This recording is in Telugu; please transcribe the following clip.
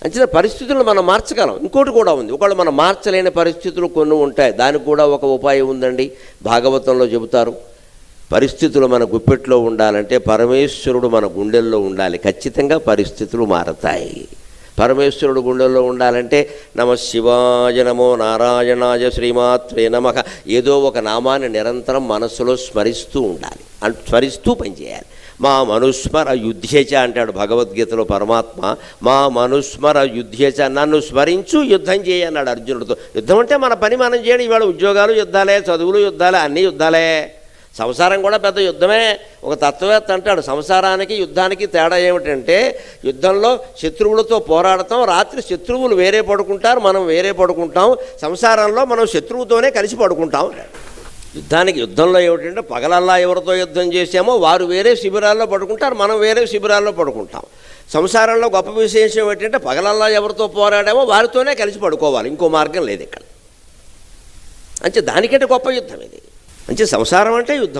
అంచేత పరిస్థితులను మనం మార్చగలం. ఇంకోటి కూడా ఉంది, ఒకళ్ళు మనం మార్చలేని పరిస్థితులు కొన్ని ఉంటాయి, దానికి కూడా ఒక ఉపాయం ఉందండి. భాగవతంలో చెబుతారు, పరిస్థితులు మన గుప్పెట్లో ఉండాలంటే పరమేశ్వరుడు మన గుండెల్లో ఉండాలి. ఖచ్చితంగా పరిస్థితులు మారతాయి. పరమేశ్వరుడు గుండెల్లో ఉండాలంటే నమ శివాయ నమో నారాయణాయ శ్రీమాత్రే నమః ఏదో ఒక నామాన్ని నిరంతరం మనస్సులో స్మరిస్తూ ఉండాలి, స్మరిస్తూ పనిచేయాలి. మా మనుస్మర యుద్ధేచ అంటాడు భగవద్గీతలో పరమాత్మ. మా మనుస్మర యుద్ధేచ, నన్ను స్మరించు యుద్ధం చేయన్నాడు అర్జునుడితో. యుద్ధం అంటే మన పని మనం చేయడం. ఇవాళ ఉద్యోగాలు యుద్ధాలే, చదువులు యుద్ధాలే, అన్నీ యుద్ధాలే. సంసారం కూడా పెద్ద యుద్ధమే. ఒక తత్వవేత్త అంటాడు, సంసారానికి యుద్ధానికి తేడా ఏమిటంటే యుద్ధంలో శత్రువులతో పోరాడతాం, రాత్రి శత్రువులు వేరే పడుకుంటారు, మనం వేరే పడుకుంటాం. సంసారంలో మనం శత్రువుతోనే కలిసి పడుకుంటాం. యుద్ధంలో ఏమిటంటే పగలల్లా ఎవరితో యుద్ధం చేసామో వారు వేరే శిబిరాల్లో పడుకుంటారు, మనం వేరే శిబిరాల్లో పడుకుంటాం. సంసారంలో గొప్ప విశేషం ఏంటంటే పగలల్లా ఎవరితో పోరాడామో వారితోనే కలిసి పడుకోవాలి, ఇంకో మార్గం లేదు ఇక్కడ. అంటే దానికంటే గొప్ప యుద్ధం ఇది. అంటే సంసారం అంటే యుద్ధం.